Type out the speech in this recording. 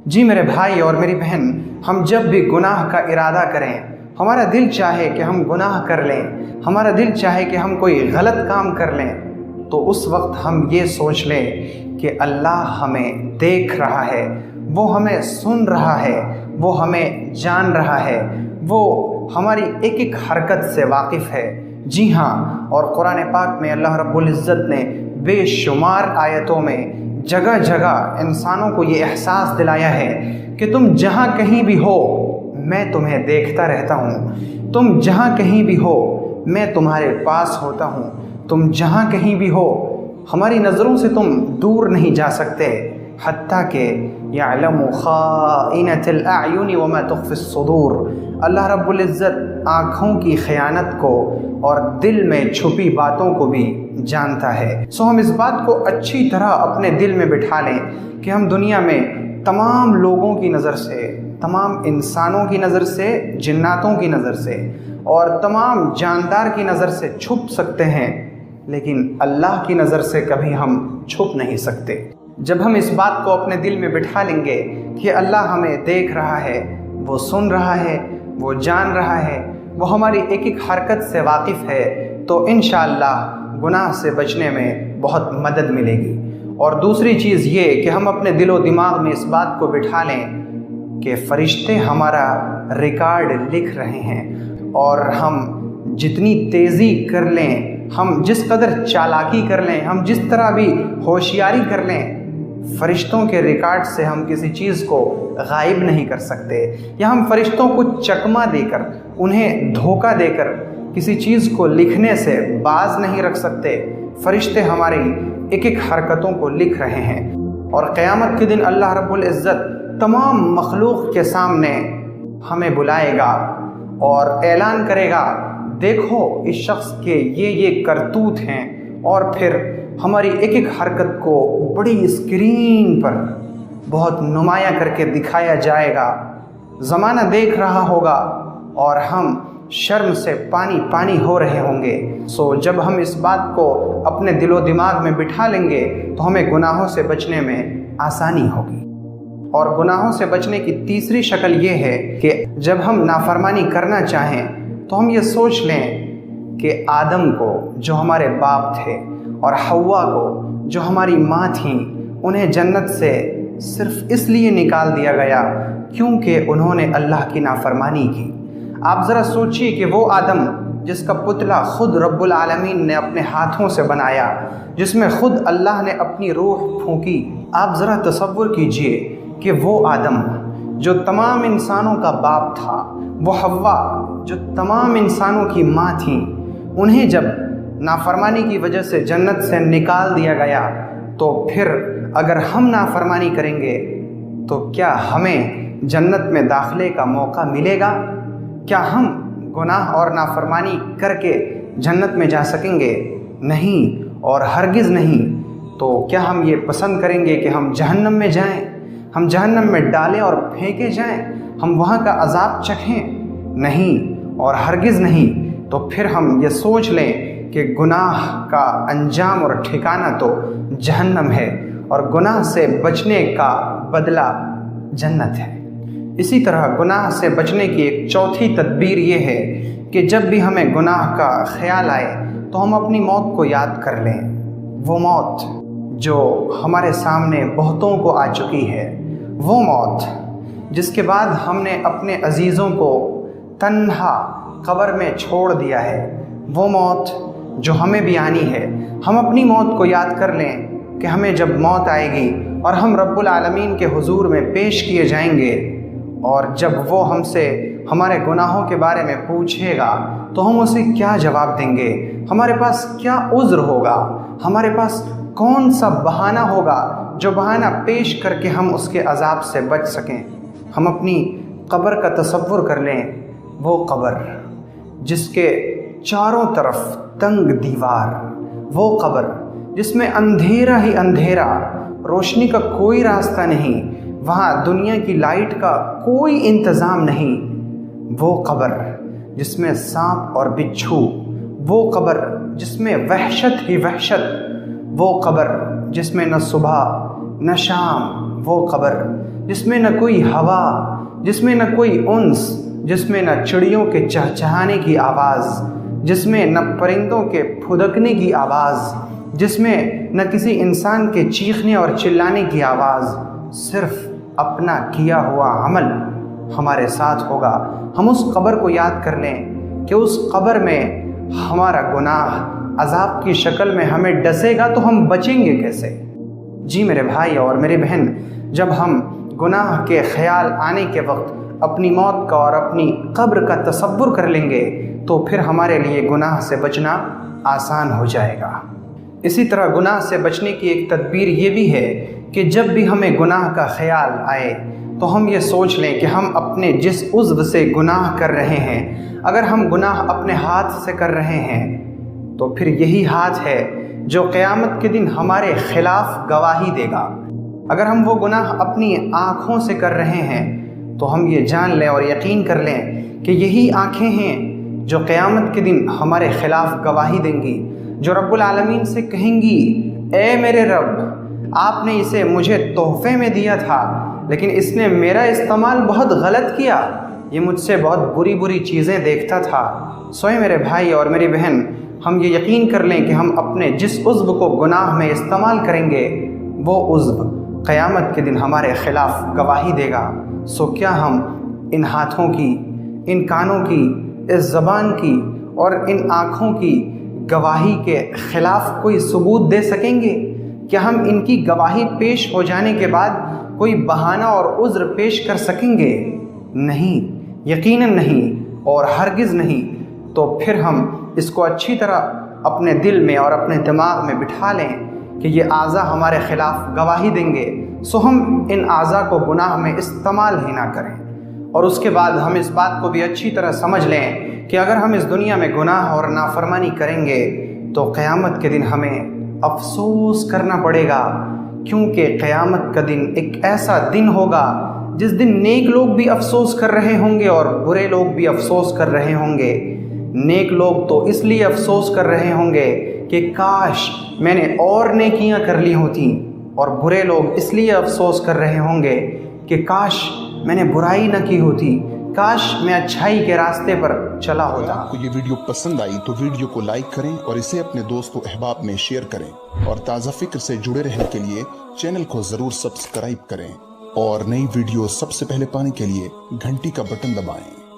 جی میرے بھائی اور میری بہن، ہم جب بھی گناہ کا ارادہ کریں، ہمارا دل چاہے کہ ہم گناہ کر لیں، ہمارا دل چاہے کہ ہم کوئی غلط کام کر لیں، تو اس وقت ہم یہ سوچ لیں کہ اللہ ہمیں دیکھ رہا ہے، وہ ہمیں سن رہا ہے، وہ ہمیں جان رہا ہے، وہ ہماری ایک ایک حرکت سے واقف ہے۔ جی ہاں، اور قرآن پاک میں اللہ رب العزت نے بے شمار آیتوں میں جگہ جگہ انسانوں کو یہ احساس دلایا ہے کہ تم جہاں کہیں بھی ہو میں تمہیں دیکھتا رہتا ہوں، تم جہاں کہیں بھی ہو میں تمہارے پاس ہوتا ہوں، تم جہاں کہیں بھی ہو ہماری نظروں سے تم دور نہیں جا سکتے، حتیٰ کہ یعلم خائنۃ الاعین وما تخفی الصدور۔ اللہ رب العزت آنکھوں کی خیانت کو اور دل میں چھپی باتوں کو بھی جانتا ہے۔ سو ہم اس بات کو اچھی طرح اپنے دل میں بٹھا لیں کہ ہم دنیا میں تمام لوگوں کی نظر سے، تمام انسانوں کی نظر سے، جناتوں کی نظر سے اور تمام جاندار کی نظر سے چھپ سکتے ہیں، لیکن اللہ کی نظر سے کبھی ہم چھپ نہیں سکتے۔ جب ہم اس بات کو اپنے دل میں بٹھا لیں گے کہ اللہ ہمیں دیکھ رہا ہے، وہ سن رہا ہے، وہ جان رہا ہے، وہ ہماری ایک ایک حرکت سے واقف ہے، تو انشاءاللہ گناہ سے بچنے میں بہت مدد ملے گی۔ اور دوسری چیز یہ کہ ہم اپنے دل و دماغ میں اس بات کو بٹھا لیں کہ فرشتے ہمارا ریکارڈ لکھ رہے ہیں، اور ہم جتنی تیزی کر لیں، ہم جس قدر چالاکی کر لیں، ہم جس طرح بھی ہوشیاری کر لیں، فرشتوں کے ریکارڈ سے ہم کسی چیز کو غائب نہیں کر سکتے، یا ہم فرشتوں کو چکمہ دے کر، انہیں دھوکہ دے کر کسی چیز کو لکھنے سے باز نہیں رکھ سکتے۔ فرشتے ہماری ایک ایک حرکتوں کو لکھ رہے ہیں، اور قیامت کے دن اللہ رب العزت تمام مخلوق کے سامنے ہمیں بلائے گا اور اعلان کرے گا، دیکھو اس شخص کے یہ کرتوت ہیں، اور پھر ہماری ایک ایک حرکت کو بڑی اسکرین پر بہت نمایاں کر کے دکھایا جائے گا، زمانہ دیکھ رہا ہوگا، اور ہم شرم سے پانی پانی ہو رہے ہوں گے۔ سو جب ہم اس بات کو اپنے دل و دماغ میں بٹھا لیں گے تو ہمیں گناہوں سے بچنے میں آسانی ہوگی۔ اور گناہوں سے بچنے کی تیسری شکل یہ ہے کہ جب ہم نافرمانی کرنا چاہیں تو ہم یہ سوچ لیں کہ آدم کو جو ہمارے باپ تھے اور حوا کو جو ہماری ماں تھیں، انہیں جنت سے صرف اس لیے نکال دیا گیا کیونکہ انہوں نے اللہ کی نافرمانی کی۔ آپ ذرا سوچئے کہ وہ آدم جس کا پتلا خود رب العالمین نے اپنے ہاتھوں سے بنایا، جس میں خود اللہ نے اپنی روح پھونکی، آپ ذرا تصور کیجئے کہ وہ آدم جو تمام انسانوں کا باپ تھا، وہ حوا جو تمام انسانوں کی ماں تھیں، انہیں جب نافرمانی کی وجہ سے جنت سے نکال دیا گیا، تو پھر اگر ہم نافرمانی کریں گے تو کیا ہمیں جنت میں داخلے کا موقع ملے گا؟ کیا ہم گناہ اور نافرمانی کر کے جنت میں جا سکیں گے؟ نہیں، اور ہرگز نہیں۔ تو کیا ہم یہ پسند کریں گے کہ ہم جہنم میں جائیں، ہم جہنم میں ڈالیں اور پھینکے جائیں، ہم وہاں کا عذاب چکھیں؟ نہیں، اور ہرگز نہیں۔ تو پھر ہم یہ سوچ لیں کہ گناہ کا انجام اور ٹھکانہ تو جہنم ہے، اور گناہ سے بچنے کا بدلہ جنت ہے۔ اسی طرح گناہ سے بچنے کی ایک چوتھی تدبیر یہ ہے کہ جب بھی ہمیں گناہ کا خیال آئے تو ہم اپنی موت کو یاد کر لیں، وہ موت جو ہمارے سامنے بہتوں کو آ چکی ہے، وہ موت جس کے بعد ہم نے اپنے عزیزوں کو تنہا قبر میں چھوڑ دیا ہے، وہ موت جو ہمیں بھی آنی ہے۔ ہم اپنی موت کو یاد کر لیں کہ ہمیں جب موت آئے گی اور ہم رب العالمین کے حضور میں پیش کیے جائیں گے، اور جب وہ ہم سے ہمارے گناہوں کے بارے میں پوچھے گا تو ہم اسے کیا جواب دیں گے؟ ہمارے پاس کیا عذر ہوگا؟ ہمارے پاس کون سا بہانہ ہوگا جو بہانہ پیش کر کے ہم اس کے عذاب سے بچ سکیں؟ ہم اپنی قبر کا تصور کر لیں، وہ قبر جس کے چاروں طرف تنگ دیوار، وہ قبر جس میں اندھیرا ہی اندھیرا، روشنی کا کوئی راستہ نہیں، وہاں دنیا کی لائٹ کا کوئی انتظام نہیں، وہ قبر جس میں سانپ اور بچھو، وہ قبر جس میں وحشت ہی وحشت، وہ قبر جس میں نہ صبح نہ شام وہ قبر جس میں نہ کوئی ہوا، جس میں نہ کوئی انس، جس میں نہ چڑیوں کے چہچہانے کی آواز، جس میں نہ پرندوں کے پھدکنے کی آواز، جس میں نہ کسی انسان کے چیخنے اور چلانے کی آواز، صرف اپنا کیا ہوا عمل ہمارے ساتھ ہوگا۔ ہم اس قبر کو یاد کر لیں کہ اس قبر میں ہمارا گناہ عذاب کی شکل میں ہمیں ڈسے گا تو ہم بچیں گے کیسے؟ جی میرے بھائی اور میری بہن، جب ہم گناہ کے خیال آنے کے وقت اپنی موت کا اور اپنی قبر کا تصور کر لیں گے تو پھر ہمارے لیے گناہ سے بچنا آسان ہو جائے گا۔ اسی طرح گناہ سے بچنے کی ایک تدبیر یہ بھی ہے کہ جب بھی ہمیں گناہ کا خیال آئے تو ہم یہ سوچ لیں کہ ہم اپنے جس عضو سے گناہ کر رہے ہیں، اگر ہم گناہ اپنے ہاتھ سے کر رہے ہیں تو پھر یہی ہاتھ ہے جو قیامت کے دن ہمارے خلاف گواہی دے گا۔ اگر ہم وہ گناہ اپنی آنکھوں سے کر رہے ہیں تو ہم یہ جان لیں اور یقین کر لیں کہ یہی آنکھیں ہیں جو قیامت کے دن ہمارے خلاف گواہی دیں گی، جو رب العالمین سے کہیں گی، اے میرے رب، آپ نے اسے مجھے تحفے میں دیا تھا لیکن اس نے میرا استعمال بہت غلط کیا، یہ مجھ سے بہت بری بری چیزیں دیکھتا تھا۔ سوئے میرے بھائی اور میری بہن، ہم یہ یقین کر لیں کہ ہم اپنے جس عضو کو گناہ میں استعمال کریں گے وہ عضو قیامت کے دن ہمارے خلاف گواہی دے گا۔ سو کیا ہم ان ہاتھوں کی، ان کانوں کی، اس زبان کی اور ان آنکھوں کی گواہی کے خلاف کوئی ثبوت دے سکیں گے؟ کیا ہم ان کی گواہی پیش ہو جانے کے بعد کوئی بہانہ اور عذر پیش کر سکیں گے؟ نہیں، یقیناً نہیں اور ہرگز نہیں۔ تو پھر ہم اس کو اچھی طرح اپنے دل میں اور اپنے دماغ میں بٹھا لیں کہ یہ اعضاء ہمارے خلاف گواہی دیں گے، سو ہم ان اعضاء کو گناہ میں استعمال ہی نہ کریں۔ اور اس کے بعد ہم اس بات کو بھی اچھی طرح سمجھ لیں کہ اگر ہم اس دنیا میں گناہ اور نافرمانی کریں گے تو قیامت کے دن ہمیں افسوس کرنا پڑے گا، کیونکہ قیامت کا دن ایک ایسا دن ہوگا جس دن نیک لوگ بھی افسوس کر رہے ہوں گے اور برے لوگ بھی افسوس کر رہے ہوں گے۔ نیک لوگ تو اس لیے افسوس کر رہے ہوں گے کہ کاش میں نے اور نیکیاں کر لی ہوتیں، اور برے لوگ اس لیے افسوس کر رہے ہوں گے کہ کاش میں نے برائی نہ کی ہوتی، کاش میں اچھائی کے راستے پر چلا ہوتا۔ اگر آپ کو یہ ویڈیو پسند آئی تو ویڈیو کو لائک کریں اور اسے اپنے دوست و احباب میں شیئر کریں، اور تازہ فکر سے جڑے رہنے کے لیے چینل کو ضرور سبسکرائب کریں، اور نئی ویڈیو سب سے پہلے پانے کے لیے گھنٹی کا بٹن دبائیں۔